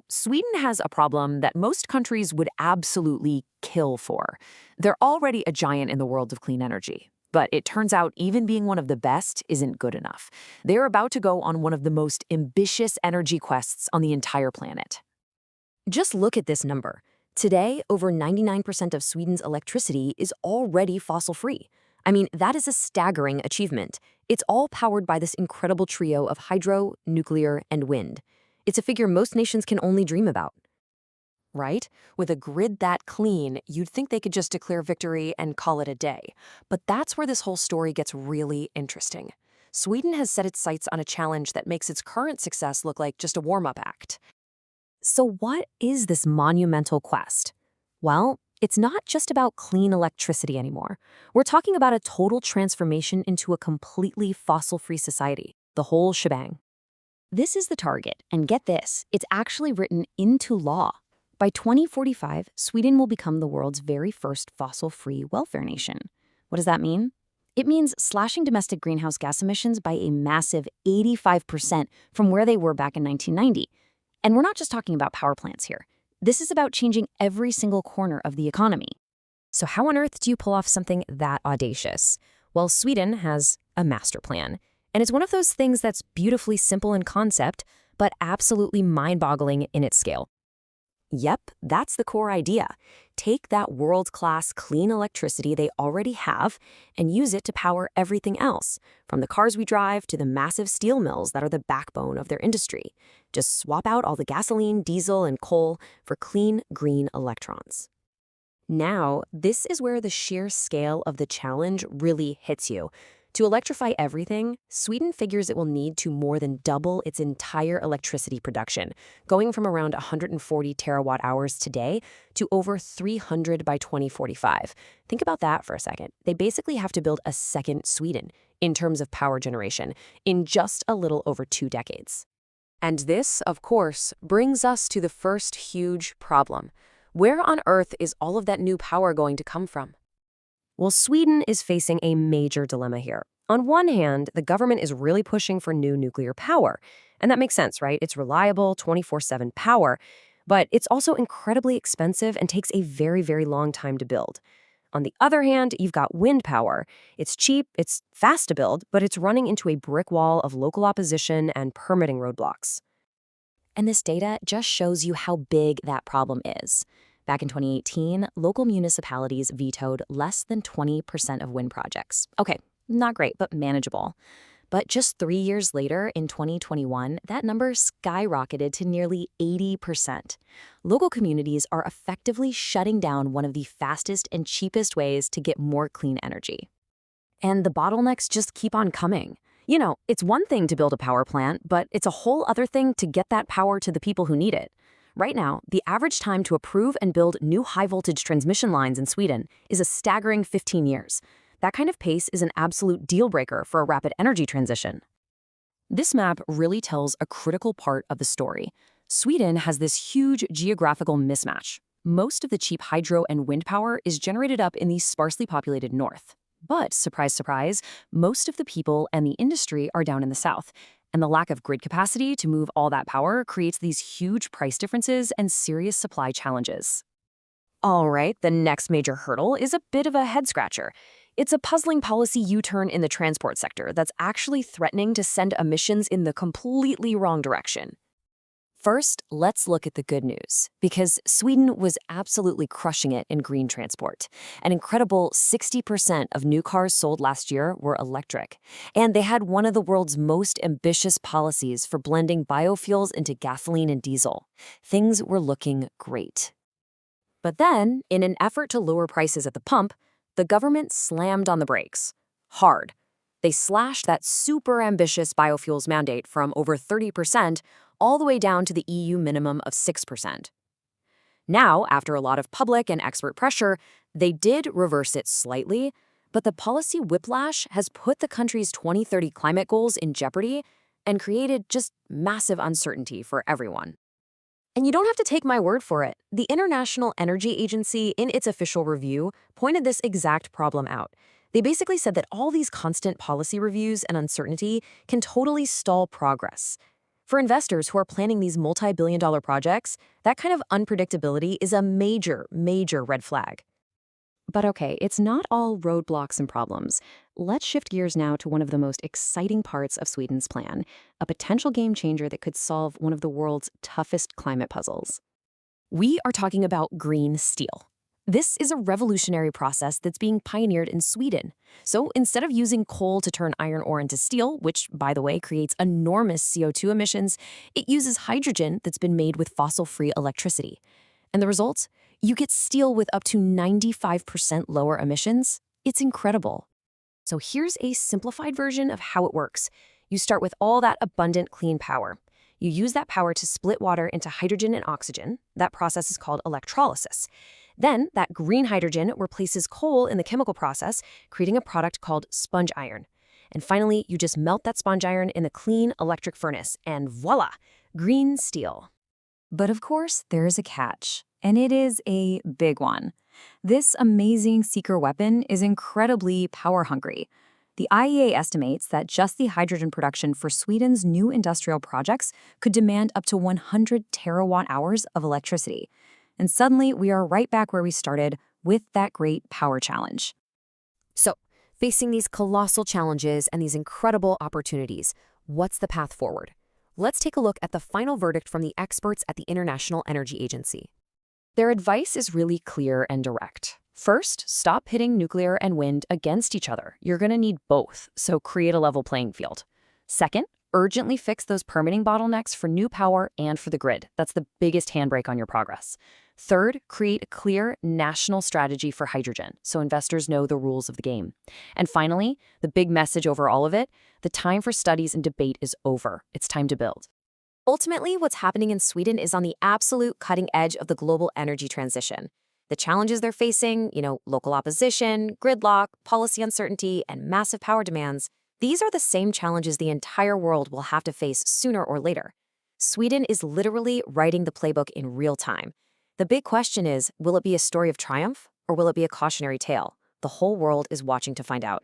Sweden has a problem that most countries would absolutely kill for. They're already a giant in the world of clean energy. But it turns out even being one of the best isn't good enough. They're about to go on one of the most ambitious energy quests on the entire planet. Just look at this number. Today, over 99% of Sweden's electricity is already fossil-free. I mean, that is a staggering achievement. It's all powered by this incredible trio of hydro, nuclear, and wind. It's a figure most nations can only dream about. Right? With a grid that clean, you'd think they could just declare victory and call it a day. But that's where this whole story gets really interesting. Sweden has set its sights on a challenge that makes its current success look like just a warm-up act. So what is this monumental quest? Well, it's not just about clean electricity anymore. We're talking about a total transformation into a completely fossil-free society, the whole shebang. This is the target, and get this, it's actually written into law. By 2045, Sweden will become the world's very first fossil-free welfare nation. What does that mean? It means slashing domestic greenhouse gas emissions by a massive 85% from where they were back in 1990. And we're not just talking about power plants here. This is about changing every single corner of the economy. So how on earth do you pull off something that audacious? Well, Sweden has a master plan. And it's one of those things that's beautifully simple in concept, but absolutely mind-boggling in its scale. Yep, that's the core idea. Take that world-class clean electricity they already have and use it to power everything else, from the cars we drive to the massive steel mills that are the backbone of their industry. Just swap out all the gasoline, diesel, and coal for clean, green electrons. Now, this is where the sheer scale of the challenge really hits you. To electrify everything, Sweden figures it will need to more than double its entire electricity production, going from around 140 terawatt-hours today to over 300 by 2045. Think about that for a second. They basically have to build a second Sweden in terms of power generation in just a little over 2 decades. And this, of course, brings us to the first huge problem. Where on earth is all of that new power going to come from? Well, Sweden is facing a major dilemma here. On one hand, the government is really pushing for new nuclear power. And that makes sense, right? It's reliable, 24/7 power. But it's also incredibly expensive and takes a very, very long time to build. On the other hand, you've got wind power. It's cheap, it's fast to build, but it's running into a brick wall of local opposition and permitting roadblocks. And this data just shows you how big that problem is. Back in 2018, local municipalities vetoed less than 20% of wind projects. Okay, not great, but manageable. But just 3 years later, in 2021, that number skyrocketed to nearly 80%. Local communities are effectively shutting down one of the fastest and cheapest ways to get more clean energy. And the bottlenecks just keep on coming. It's one thing to build a power plant, but it's a whole other thing to get that power to the people who need it. Right now, the average time to approve and build new high-voltage transmission lines in Sweden is a staggering 15 years. That kind of pace is an absolute deal-breaker for a rapid energy transition. This map really tells a critical part of the story. Sweden has this huge geographical mismatch. Most of the cheap hydro and wind power is generated up in the sparsely populated north. But, surprise, surprise, most of the people and the industry are down in the south. And the lack of grid capacity to move all that power creates these huge price differences and serious supply challenges. All right, the next major hurdle is a bit of a head-scratcher. It's a puzzling policy U-turn in the transport sector that's actually threatening to send emissions in the completely wrong direction. First, let's look at the good news, because Sweden was absolutely crushing it in green transport. An incredible 60% of new cars sold last year were electric. And they had one of the world's most ambitious policies for blending biofuels into gasoline and diesel. Things were looking great. But then, in an effort to lower prices at the pump, the government slammed on the brakes. Hard. They slashed that super ambitious biofuels mandate from over 30% all the way down to the EU minimum of 6%. Now, after a lot of public and expert pressure, they did reverse it slightly, but the policy whiplash has put the country's 2030 climate goals in jeopardy and created just massive uncertainty for everyone. And you don't have to take my word for it. The International Energy Agency, in its official review, pointed this exact problem out. They basically said that all these constant policy reviews and uncertainty can totally stall progress. For investors who are planning these multi-billion-dollar projects, that kind of unpredictability is a major, major red flag. But okay, it's not all roadblocks and problems. Let's shift gears now to one of the most exciting parts of Sweden's plan, a potential game changer that could solve one of the world's toughest climate puzzles. We are talking about green steel. This is a revolutionary process that's being pioneered in Sweden. So instead of using coal to turn iron ore into steel, which, by the way, creates enormous CO2 emissions, it uses hydrogen that's been made with fossil-free electricity. And the results? You get steel with up to 95% lower emissions. It's incredible. So here's a simplified version of how it works. You start with all that abundant clean power. You use that power to split water into hydrogen and oxygen. That process is called electrolysis. Then that green hydrogen replaces coal in the chemical process, creating a product called sponge iron. And finally, you just melt that sponge iron in the clean electric furnace, and voila, green steel. But of course, there is a catch, and it is a big one. This amazing seeker weapon is incredibly power-hungry. The IEA estimates that just the hydrogen production for Sweden's new industrial projects could demand up to 100 terawatt-hours of electricity. And suddenly, we are right back where we started with that great power challenge. So, facing these colossal challenges and these incredible opportunities, what's the path forward? Let's take a look at the final verdict from the experts at the International Energy Agency. Their advice is really clear and direct. First, stop pitting nuclear and wind against each other. You're going to need both, so create a level playing field. Second, urgently fix those permitting bottlenecks for new power and for the grid. That's the biggest handbrake on your progress. Third, create a clear national strategy for hydrogen so investors know the rules of the game. And finally, the big message over all of it, the time for studies and debate is over. It's time to build. Ultimately, what's happening in Sweden is on the absolute cutting edge of the global energy transition. The challenges they're facing, local opposition, gridlock, policy uncertainty, and massive power demands, these are the same challenges the entire world will have to face sooner or later. Sweden is literally writing the playbook in real time. The big question is, will it be a story of triumph, or will it be a cautionary tale? The whole world is watching to find out.